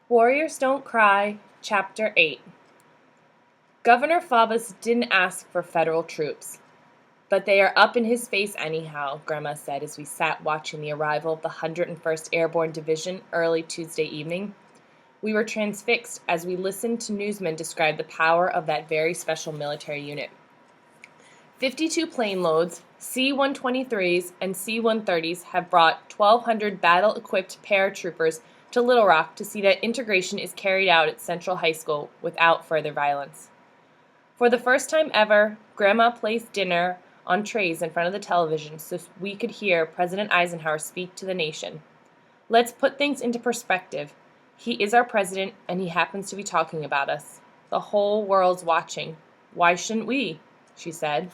Warriors Don't Cry, Chapter 8. Governor Faubus didn't ask for federal troops, but they are up in his face anyhow, Grandma said as we sat watching the arrival of the 101st Airborne Division early Tuesday evening. We were transfixed as we listened to newsmen describe the power of that very special military unit. 52 plane loads, C-123s and C-130s have brought 1,200 battle-equipped paratroopers to Little Rock to see that integration is carried out at Central High School without further violence. For the first time ever, Grandma placed dinner on trays in front of the television so we could hear President Eisenhower speak to the nation. Let's put things into perspective. He is our president, and he happens to be talking about us. The whole world's watching. Why shouldn't we? She said.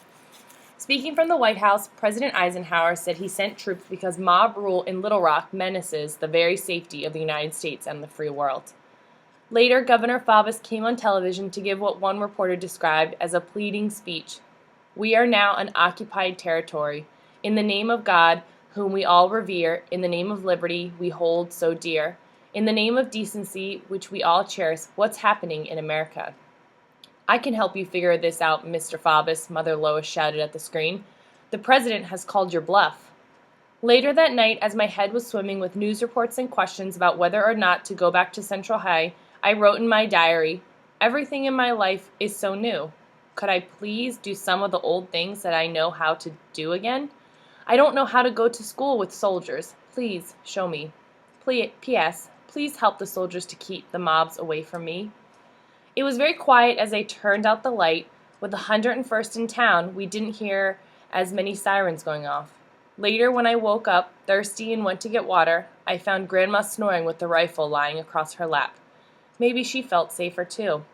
Speaking from the White House, President Eisenhower said he sent troops because mob rule in Little Rock menaces the very safety of the United States and the free world. Later, Governor Faubus came on television to give what one reporter described as a pleading speech. We are now an occupied territory. In the name of God, whom we all revere, in the name of liberty we hold so dear, in the name of decency, which we all cherish, what's happening in America? I can help you figure this out, Mr. Faubus, Mother Lois shouted at the screen. The president has called your bluff. Later that night, as my head was swimming with news reports and questions about whether or not to go back to Central High, I wrote in my diary, everything in my life is so new. Could I please do some of the old things that I know how to do again? I don't know how to go to school with soldiers. Please show me. P.S. Please help the soldiers to keep the mobs away from me. It was very quiet as I turned out the light. With the 101st in town, we didn't hear as many sirens going off. Later, when I woke up, thirsty and went to get water, I found Grandma snoring with the rifle lying across her lap. Maybe she felt safer too.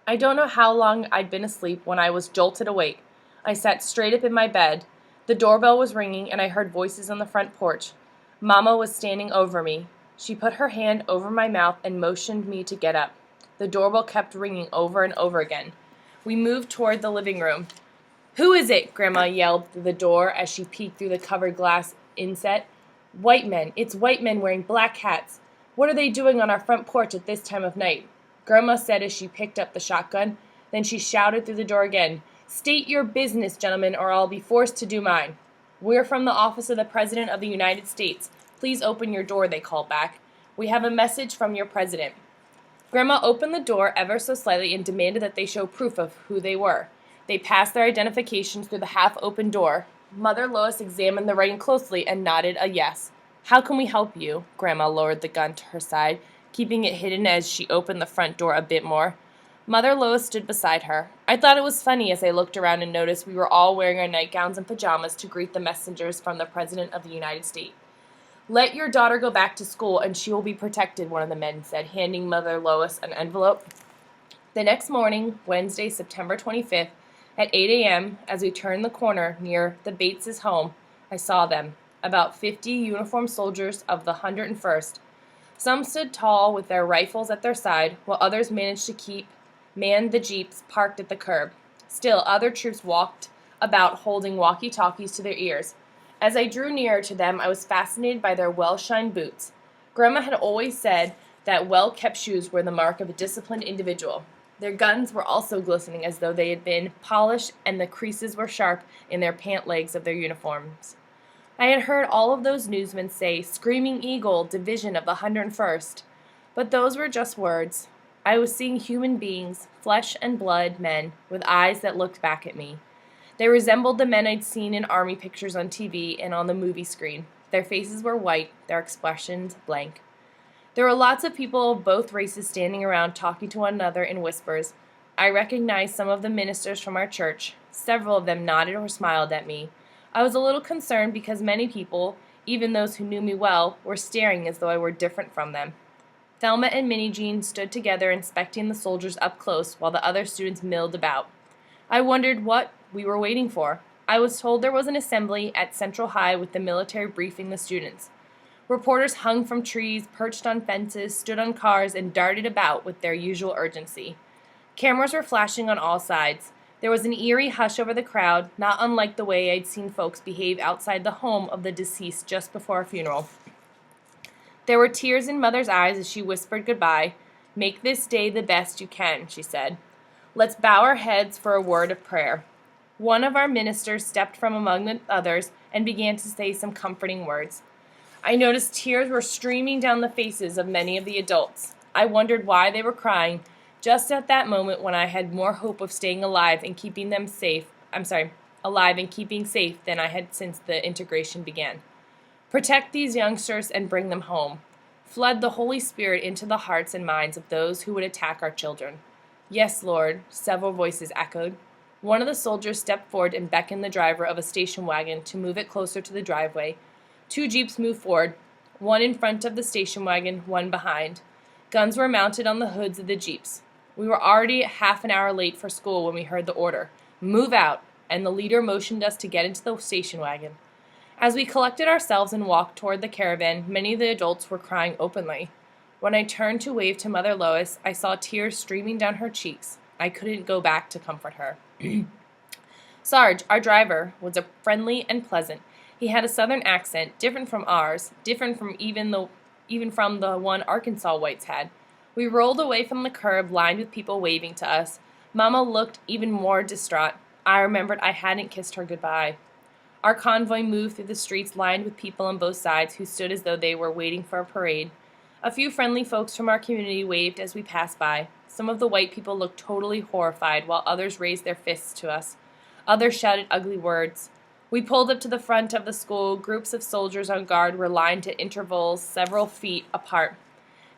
I don't know how long I'd been asleep when I was jolted awake. I sat straight up in my bed. The doorbell was ringing and I heard voices on the front porch. Mama was standing over me. She put her hand over my mouth and motioned me to get up. The doorbell kept ringing over and over again. We moved toward the living room. Who is it? Grandma yelled through the door as she peeked through the covered glass inset. White men. It's white men wearing black hats. What are they doing on our front porch at this time of night? Grandma said as she picked up the shotgun. Then she shouted through the door again. State your business, gentlemen, or I'll be forced to do mine. We're from the office of the President of the United States. Please open your door, they called back. We have a message from your president. Grandma opened the door ever so slightly and demanded that they show proof of who they were. They passed their identifications through the half-open door. Mother Lois examined the writing closely and nodded a yes. How can we help you? Grandma lowered the gun to her side, keeping it hidden as she opened the front door a bit more. Mother Lois stood beside her. I thought it was funny as I looked around and noticed we were all wearing our nightgowns and pajamas to greet the messengers from the President of the United States. Let your daughter go back to school and she will be protected, one of the men said, handing Mother Lois an envelope. The next morning, Wednesday, September 25th, at 8 a.m., as we turned the corner near the Bates' home, I saw them, about 50 uniformed soldiers of the 101st. Some stood tall with their rifles at their side, while others managed to man the jeeps parked at the curb. Still, other troops walked about holding walkie-talkies to their ears. As I drew nearer to them, I was fascinated by their well-shined boots. Grandma had always said that well-kept shoes were the mark of a disciplined individual. Their guns were also glistening as though they had been polished, and the creases were sharp in their pant legs of their uniforms. I had heard all of those newsmen say, Screaming Eagle, Division of the 101st. But those were just words. I was seeing human beings, flesh and blood men, with eyes that looked back at me. They resembled the men I'd seen in army pictures on TV and on the movie screen. Their faces were white, their expressions blank. There were lots of people of both races standing around talking to one another in whispers. I recognized some of the ministers from our church. Several of them nodded or smiled at me. I was a little concerned because many people, even those who knew me well, were staring as though I were different from them. Thelma and Minnie Jean stood together inspecting the soldiers up close while the other students milled about. I wondered what we were waiting for. I was told there was an assembly at Central High with the military briefing the students. Reporters hung from trees, perched on fences, stood on cars, and darted about with their usual urgency. Cameras were flashing on all sides. There was an eerie hush over the crowd, not unlike the way I'd seen folks behave outside the home of the deceased just before a funeral. There were tears in Mother's eyes as she whispered goodbye. "Make this day the best you can," she said. "Let's bow our heads for a word of prayer." One of our ministers stepped from among the others and began to say some comforting words. I noticed tears were streaming down the faces of many of the adults. I wondered why they were crying just at that moment when I had more hope of staying alive and keeping safe than I had since the integration began. Protect these youngsters and bring them home. Flood the Holy Spirit into the hearts and minds of those who would attack our children. Yes, Lord, several voices echoed. One of the soldiers stepped forward and beckoned the driver of a station wagon to move it closer to the driveway. 2 jeeps moved forward, one in front of the station wagon, one behind. Guns were mounted on the hoods of the jeeps. We were already half an hour late for school when we heard the order, "Move out," and the leader motioned us to get into the station wagon. As we collected ourselves and walked toward the caravan, many of the adults were crying openly. When I turned to wave to Mother Lois, I saw tears streaming down her cheeks. I couldn't go back to comfort her. Sarge, our driver, was friendly and pleasant. He had a southern accent, different from ours, different from even from the one Arkansas whites had. We rolled away from the curb lined with people waving to us. Mama looked even more distraught. I remembered I hadn't kissed her goodbye. Our convoy moved through the streets lined with people on both sides who stood as though they were waiting for a parade. A few friendly folks from our community waved as we passed by. Some of the white people looked totally horrified, while others raised their fists to us. Others shouted ugly words. We pulled up to the front of the school. Groups of soldiers on guard were lined at intervals several feet apart.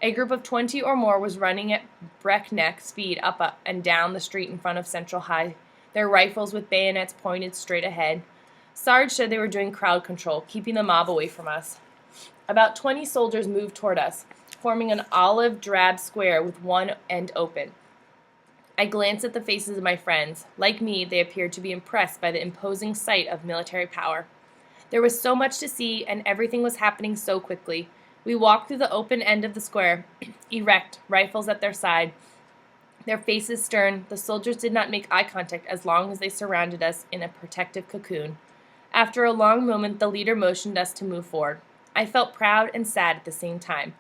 A group of 20 or more was running at breakneck speed up and down the street in front of Central High, their rifles with bayonets pointed straight ahead. Sarge said they were doing crowd control, keeping the mob away from us. About 20 soldiers moved toward us, forming an olive drab square with one end open. I glanced at the faces of my friends. Like me, they appeared to be impressed by the imposing sight of military power. There was so much to see, and everything was happening so quickly. We walked through the open end of the square, erect, rifles at their side, their faces stern. The soldiers did not make eye contact as long as they surrounded us in a protective cocoon. After a long moment, the leader motioned us to move forward. I felt proud and sad at the same time.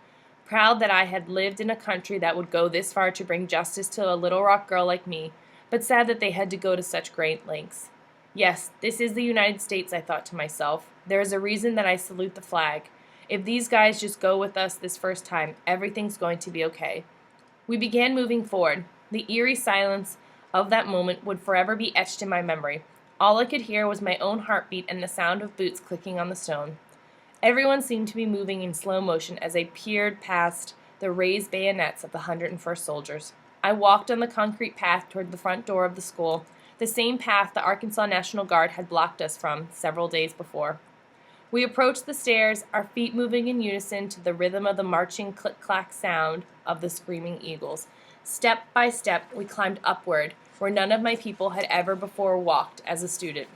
Proud that I had lived in a country that would go this far to bring justice to a Little Rock girl like me, but sad that they had to go to such great lengths. Yes, this is the United States, I thought to myself. There is a reason that I salute the flag. If these guys just go with us this first time, everything's going to be okay. We began moving forward. The eerie silence of that moment would forever be etched in my memory. All I could hear was my own heartbeat and the sound of boots clicking on the stone. Everyone seemed to be moving in slow motion as I peered past the raised bayonets of the 101st Soldiers. I walked on the concrete path toward the front door of the school, the same path the Arkansas National Guard had blocked us from several days before. We approached the stairs, our feet moving in unison to the rhythm of the marching click-clack sound of the screaming eagles. Step by step, we climbed upward, where none of my people had ever before walked as a student.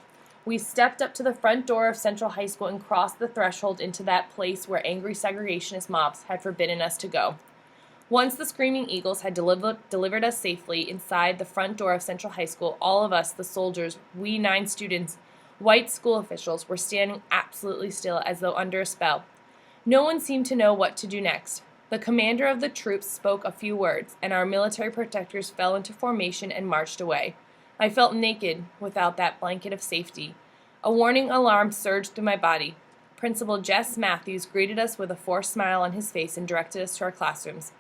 We stepped up to the front door of Central High School and crossed the threshold into that place where angry segregationist mobs had forbidden us to go. Once the Screaming Eagles had delivered us safely inside the front door of Central High School, all of us, the soldiers, we 9 students, white school officials, were standing absolutely still as though under a spell. No one seemed to know what to do next. The commander of the troops spoke a few words, and our military protectors fell into formation and marched away. I felt naked without that blanket of safety. A warning alarm surged through my body. Principal Jess Matthews greeted us with a forced smile on his face and directed us to our classrooms.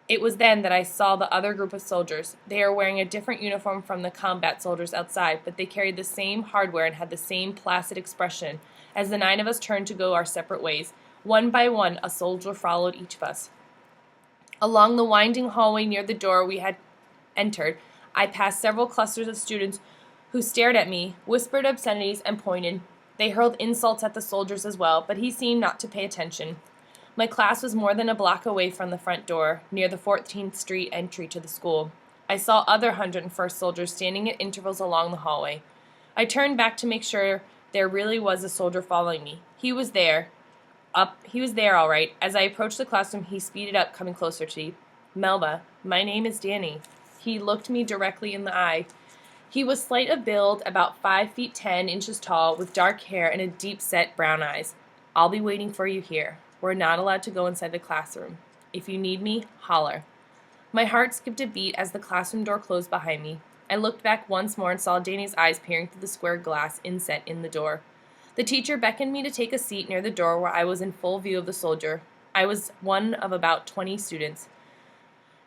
It was then that I saw the other group of soldiers. They are wearing a different uniform from the combat soldiers outside, but they carried the same hardware and had the same placid expression. As the 9 of us turned to go our separate ways, one by one a soldier followed each of us. Along the winding hallway near the door we had entered, I passed several clusters of students who stared at me, whispered obscenities, and pointed. They hurled insults at the soldiers as well, but he seemed not to pay attention. My class was more than a block away from the front door, near the 14th Street entry to the school. I saw other 101st soldiers standing at intervals along the hallway. I turned back to make sure there really was a soldier following me. He was there all right. As I approached the classroom, he speeded up, coming closer to me. "Melba, my name is Danny." He looked me directly in the eye. He was slight of build, about 5 feet 10 inches tall, with dark hair and deep-set brown eyes. "I'll be waiting for you here. We're not allowed to go inside the classroom. If you need me, holler. My heart skipped a beat as the classroom door closed behind me. I looked back once more and saw Danny's eyes peering through the square glass inset in the door. The teacher beckoned me to take a seat near the door where I was in full view of the soldier. I was one of about 20 students.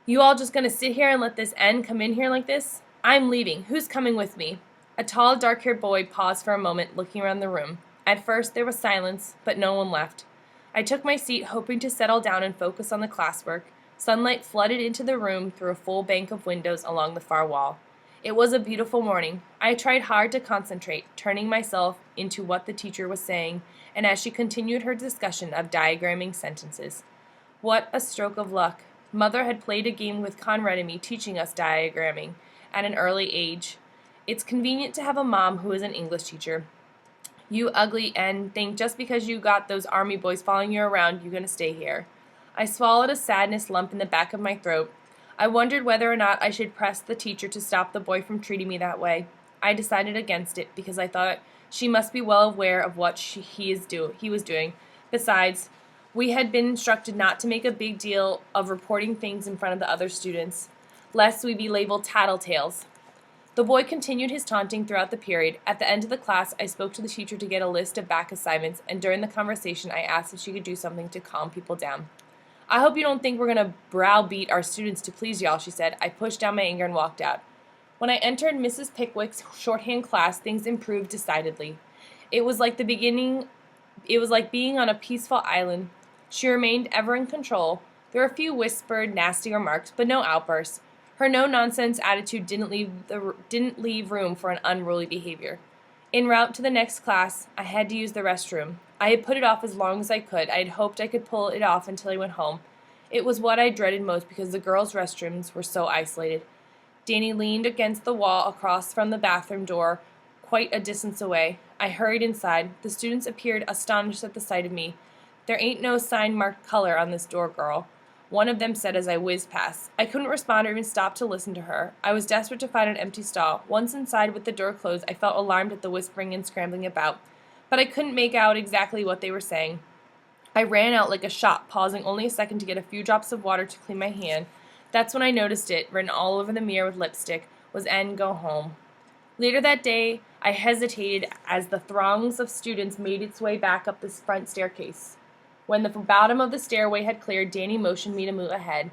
You all just gonna sit here and let this end come in here like this? I'm leaving. Who's coming with me? A tall, dark-haired boy paused for a moment, looking around the room. At first, there was silence, but no one left. I took my seat, hoping to settle down and focus on the classwork. Sunlight flooded into the room through a full bank of windows along the far wall. It was a beautiful morning. I tried hard to concentrate, turning myself into what the teacher was saying, and as she continued her discussion of diagramming sentences. What a stroke of luck. Mother had played a game with Conrad and me, teaching us diagramming at an early age. It's convenient to have a mom who is an English teacher. You ugly and think just because you got those army boys following you around, you're going to stay here. I swallowed a sadness lump in the back of my throat. I wondered whether or not I should press the teacher to stop the boy from treating me that way. I decided against it because I thought she must be well aware of what he was doing. Besides, we had been instructed not to make a big deal of reporting things in front of the other students, lest we be labeled tattletales. The boy continued his taunting throughout the period. At the end of the class, I spoke to the teacher to get a list of back assignments, and during the conversation, I asked if she could do something to calm people down. I hope you don't think we're going to browbeat our students to please y'all, she said. I pushed down my anger and walked out. When I entered Mrs. Pickwick's shorthand class, things improved decidedly. It was like being on a peaceful island. She remained ever in control. There were a few whispered, nasty remarks, but no outbursts. Her no-nonsense attitude didn't leave room for an unruly behavior. En route to the next class, I had to use the restroom. I had put it off as long as I could. I had hoped I could pull it off until I went home. It was what I dreaded most because the girls' restrooms were so isolated. Danny leaned against the wall across from the bathroom door, quite a distance away. I hurried inside. The students appeared astonished at the sight of me. There ain't no sign marked color on this door, girl, one of them said as I whizzed past. I couldn't respond or even stop to listen to her. I was desperate to find an empty stall. Once inside with the door closed, I felt alarmed at the whispering and scrambling about, but I couldn't make out exactly what they were saying. I ran out like a shot, pausing only a second to get a few drops of water to clean my hand. That's when I noticed it, written all over the mirror with lipstick, was "N go home." Later that day, I hesitated as the throngs of students made its way back up the front staircase. When the bottom of the stairway had cleared, Danny motioned me to move ahead.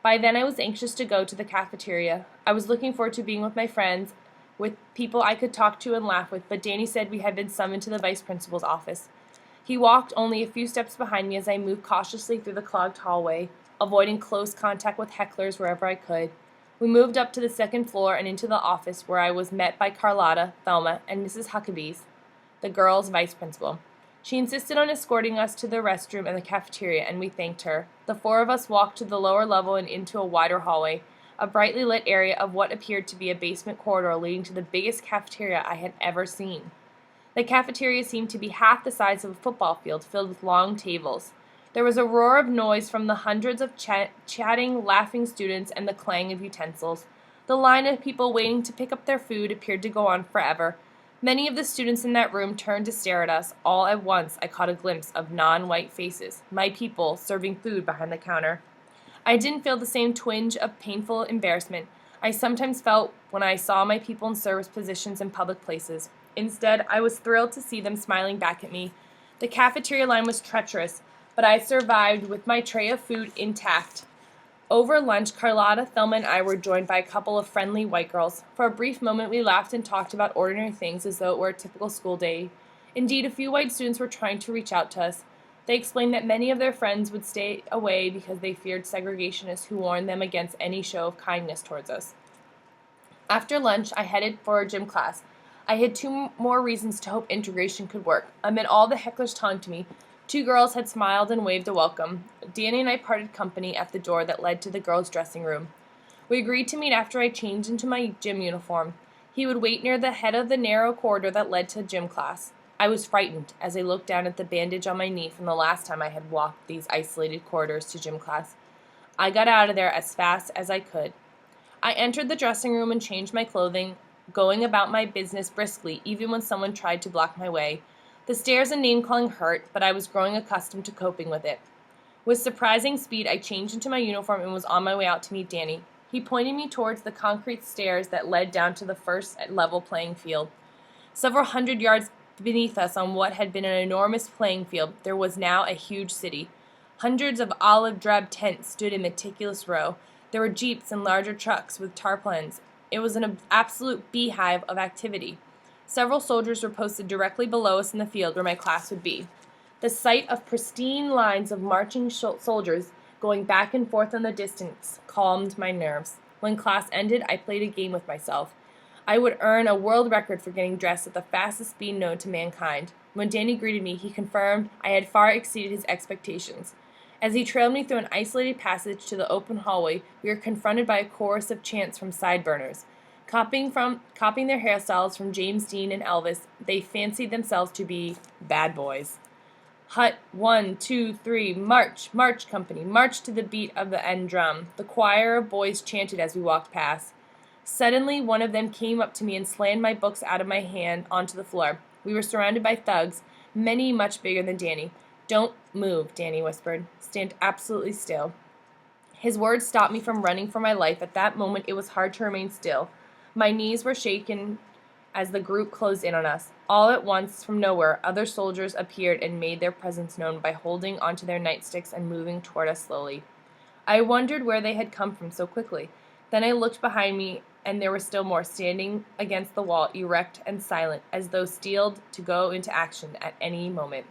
By then I was anxious to go to the cafeteria. I was looking forward to being with my friends, with people I could talk to and laugh with, but Danny said we had been summoned to the vice principal's office. He walked only a few steps behind me as I moved cautiously through the clogged hallway, avoiding close contact with hecklers wherever I could. We moved up to the second floor and into the office where I was met by Carlotta, Thelma, and Mrs. Huckabees, the girls' vice principal. She insisted on escorting us to the restroom and the cafeteria, and we thanked her. The four of us walked to the lower level and into a wider hallway, a brightly lit area of what appeared to be a basement corridor leading to the biggest cafeteria I had ever seen. The cafeteria seemed to be half the size of a football field, filled with long tables. There was a roar of noise from the hundreds of chatting, laughing students and the clang of utensils. The line of people waiting to pick up their food appeared to go on forever. Many of the students in that room turned to stare at us. All at once, I caught a glimpse of non-white faces, my people, serving food behind the counter. I didn't feel the same twinge of painful embarrassment I sometimes felt when I saw my people in service positions in public places. Instead, I was thrilled to see them smiling back at me. The cafeteria line was treacherous, but I survived with my tray of food intact. Over lunch, Carlotta, Thelma, and I were joined by a couple of friendly white girls. For a brief moment, we laughed and talked about ordinary things as though it were a typical school day. Indeed, a few white students were trying to reach out to us. They explained that many of their friends would stay away because they feared segregationists who warned them against any show of kindness towards us. After lunch, I headed for a gym class. I had two more reasons to hope integration could work. Amid all the hecklers taunting me, 2 girls had smiled and waved a welcome. Danny and I parted company at the door that led to the girls' dressing room. We agreed to meet after I changed into my gym uniform. He would wait near the head of the narrow corridor that led to gym class. I was frightened as I looked down at the bandage on my knee from the last time I had walked these isolated corridors to gym class. I got out of there as fast as I could. I entered the dressing room and changed my clothing, going about my business briskly, even when someone tried to block my way. The stares and name-calling hurt, but I was growing accustomed to coping with it. With surprising speed, I changed into my uniform and was on my way out to meet Danny. He pointed me towards the concrete stairs that led down to the first level playing field. Several hundred yards beneath us on what had been an enormous playing field, there was now a huge city. Hundreds of olive-drab tents stood in meticulous row. There were jeeps and larger trucks with tarpaulins. It was an absolute beehive of activity. Several soldiers were posted directly below us in the field where my class would be. The sight of pristine lines of marching soldiers going back and forth in the distance calmed my nerves. When class ended, I played a game with myself. I would earn a world record for getting dressed at the fastest speed known to mankind. When Danny greeted me, he confirmed I had far exceeded his expectations. As he trailed me through an isolated passage to the open hallway, we were confronted by a chorus of chants from sideburners. Copying their hairstyles from James Dean and Elvis, they fancied themselves to be bad boys. Hut, 1, 2, 3, march, march, company, march to the beat of the end drum. The choir of boys chanted as we walked past. Suddenly, one of them came up to me and slammed my books out of my hand onto the floor. We were surrounded by thugs, many much bigger than Danny. "Don't move," Danny whispered. "Stand absolutely still." His words stopped me from running for my life. At that moment, it was hard to remain still. My knees were shaken as the group closed in on us. All at once, from nowhere, other soldiers appeared and made their presence known by holding onto their nightsticks and moving toward us slowly. I wondered where they had come from so quickly. Then I looked behind me, and there were still more, standing against the wall, erect and silent, as though steeled to go into action at any moment.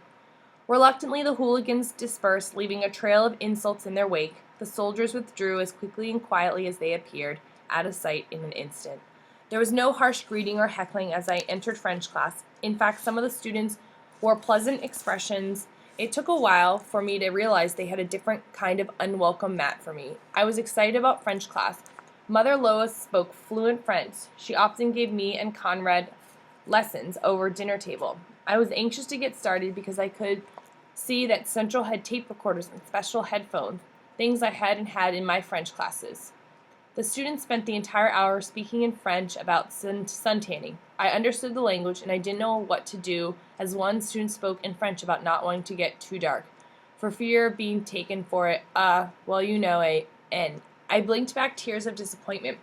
Reluctantly, the hooligans dispersed, leaving a trail of insults in their wake. The soldiers withdrew as quickly and quietly as they appeared, out of sight in an instant. There was no harsh greeting or heckling as I entered French class. In fact, some of the students wore pleasant expressions. It took a while for me to realize they had a different kind of unwelcome mat for me. I was excited about French class. Mother Lois spoke fluent French. She often gave me and Conrad lessons over dinner table. I was anxious to get started because I could see that Central had tape recorders and special headphones, things I hadn't had in my French classes. The students spent the entire hour speaking in French about suntanning. I understood the language, and I didn't know what to do, as one student spoke in French about not wanting to get too dark, for fear of being taken for N. I blinked back tears of disappointment.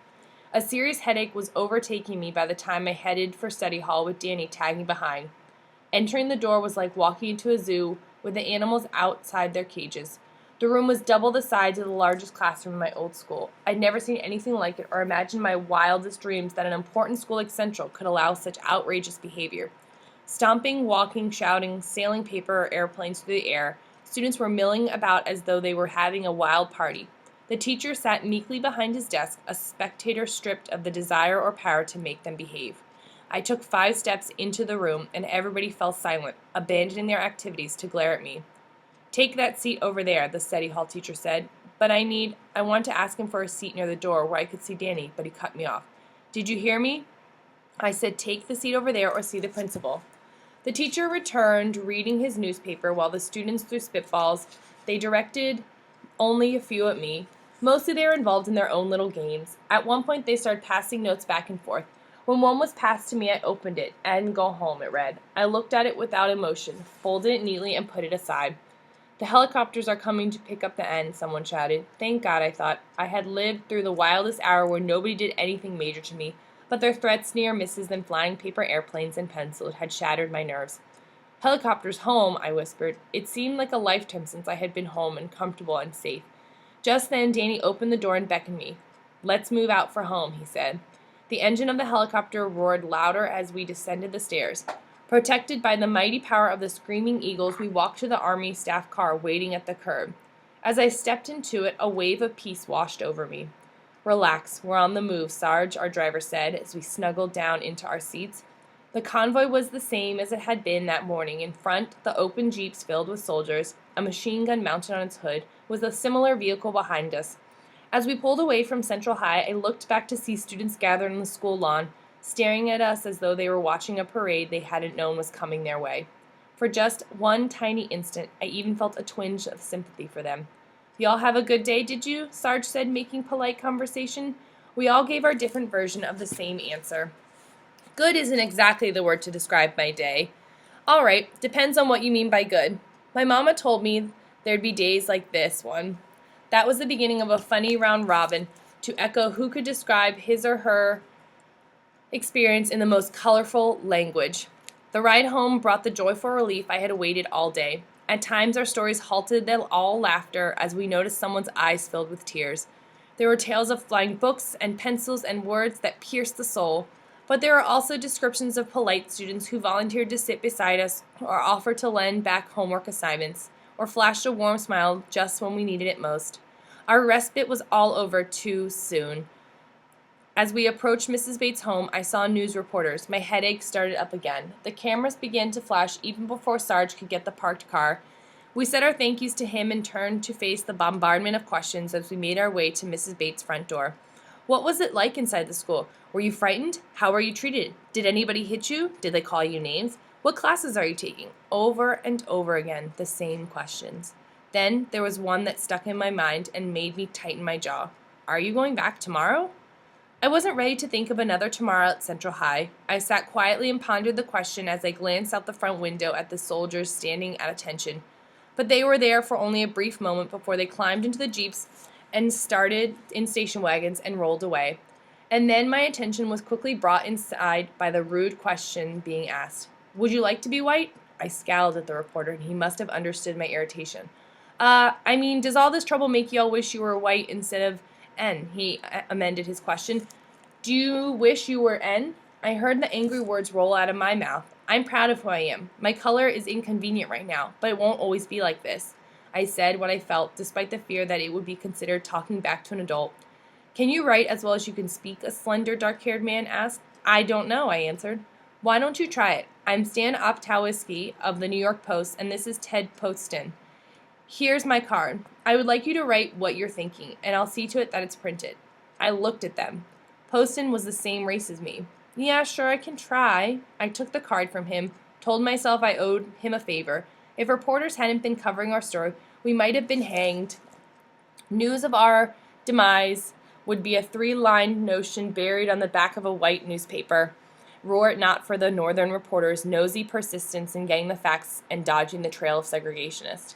A serious headache was overtaking me by the time I headed for study hall with Danny tagging behind. Entering the door was like walking into a zoo with the animals outside their cages. The room was double the size of the largest classroom in my old school. I'd never seen anything like it or imagined my wildest dreams that an important school like Central could allow such outrageous behavior. Stomping, walking, shouting, sailing paper or airplanes through the air, students were milling about as though they were having a wild party. The teacher sat meekly behind his desk, a spectator stripped of the desire or power to make them behave. I took 5 steps into the room, and everybody fell silent, abandoning their activities to glare at me. "Take that seat over there," the study hall teacher said. "But I want to ask him for a seat near the door where I could see Danny," but he cut me off. "Did you hear me? I said take the seat over there or see the principal." The teacher returned, reading his newspaper, while the students threw spitballs. They directed only a few at me. Mostly they were involved in their own little games. At one point they started passing notes back and forth. When one was passed to me, I opened it. "And go home," it read. I looked at it without emotion, folded it neatly, and put it aside. "The helicopters are coming to pick up the end," someone shouted. Thank God, I thought. I had lived through the wildest hour where nobody did anything major to me, but their threats, near misses, and flying paper airplanes and pencils had shattered my nerves. "Helicopters home," I whispered. It seemed like a lifetime since I had been home and comfortable and safe. Just then, Danny opened the door and beckoned me. "Let's move out for home," he said. The engine of the helicopter roared louder as we descended the stairs. Protected by the mighty power of the screaming eagles, we walked to the Army staff car waiting at the curb. As I stepped into it, a wave of peace washed over me. "Relax, we're on the move," Sarge, our driver, said as we snuggled down into our seats. The convoy was the same as it had been that morning. In front, the open jeeps filled with soldiers, a machine gun mounted on its hood, with a similar vehicle behind us. As we pulled away from Central High, I looked back to see students gathered on the school lawn, staring at us as though they were watching a parade they hadn't known was coming their way. For just one tiny instant, I even felt a twinge of sympathy for them. "Y'all have a good day, did you?" Sarge said, making polite conversation. We all gave our different version of the same answer. Good isn't exactly the word to describe my day. All right, depends on what you mean by good. My mama told me there'd be days like this one. That was the beginning of a funny round robin to echo who could describe his or her experience in the most colorful language. The ride home brought the joyful relief I had awaited all day. At times, our stories halted at all laughter as we noticed someone's eyes filled with tears. There were tales of flying books and pencils and words that pierced the soul, but there were also descriptions of polite students who volunteered to sit beside us or offered to lend back homework assignments or flashed a warm smile just when we needed it most. Our respite was all over too soon. As we approached Mrs. Bates' home, I saw news reporters. My headache started up again. The cameras began to flash even before Sarge could get the parked car. We said our thank yous to him and turned to face the bombardment of questions as we made our way to Mrs. Bates' front door. What was it like inside the school? Were you frightened? How were you treated? Did anybody hit you? Did they call you names? What classes are you taking? Over and over again, the same questions. Then there was one that stuck in my mind and made me tighten my jaw. Are you going back tomorrow? I wasn't ready to think of another tomorrow at Central High. I sat quietly and pondered the question as I glanced out the front window at the soldiers standing at attention. But they were there for only a brief moment before they climbed into the jeeps and started in station wagons and rolled away. And then my attention was quickly brought inside by the rude question being asked. Would you like to be white? I scowled at the reporter, and he must have understood my irritation. Does all this trouble make you all wish you were white instead of N? He amended his question. Do you wish you were N? I heard the angry words roll out of my mouth. I'm proud of who I am. My color is inconvenient right now, but it won't always be like this. I said what I felt, despite the fear that it would be considered talking back to an adult. Can you write as well as you can speak? A slender, dark-haired man asked. I don't know, I answered. Why don't you try it? I'm Stan Optowski of the New York Post, and this is Ted Poston. Here's my card. I would like you to write what you're thinking, and I'll see to it that it's printed. I looked at them. Poston was the same race as me. Yeah, sure, I can try. I took the card from him, told myself I owed him a favor. If reporters hadn't been covering our story, we might have been hanged. News of our demise would be a 3-line notion buried on the back of a white newspaper. Were it not for the northern reporters' nosy persistence in getting the facts and dodging the trail of segregationists.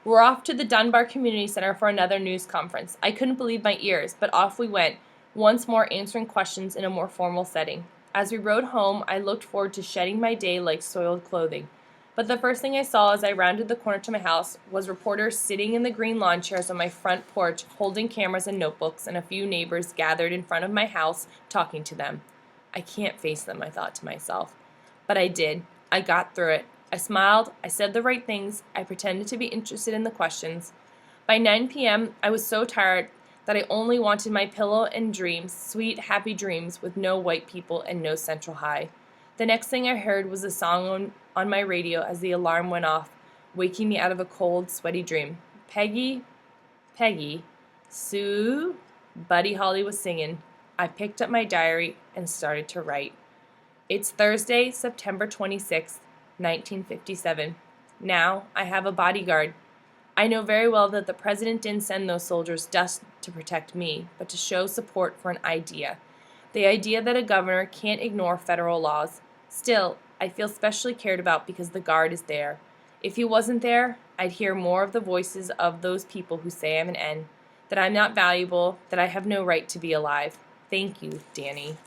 We're off to the Dunbar Community Center for another news conference. I couldn't believe my ears, but off we went, once more answering questions in a more formal setting. As we rode home, I looked forward to shedding my day like soiled clothing. But the first thing I saw as I rounded the corner to my house was reporters sitting in the green lawn chairs on my front porch, holding cameras and notebooks, and a few neighbors gathered in front of my house, talking to them. I can't face them, I thought to myself. But I did. I got through it. I smiled, I said the right things, I pretended to be interested in the questions. By 9 p.m., I was so tired that I only wanted my pillow and dreams, sweet, happy dreams, with no white people and no Central High. The next thing I heard was a song on my radio as the alarm went off, waking me out of a cold, sweaty dream. Peggy, Peggy, Sue, Buddy Holly was singing. I picked up my diary and started to write. It's Thursday, September 26th. 1957. Now I have a bodyguard. I know very well that the president didn't send those soldiers just to protect me, but to show support for an idea. The idea that a governor can't ignore federal laws. Still, I feel specially cared about because the guard is there. If he wasn't there, I'd hear more of the voices of those people who say I'm an N, that I'm not valuable, that I have no right to be alive. Thank you, Danny.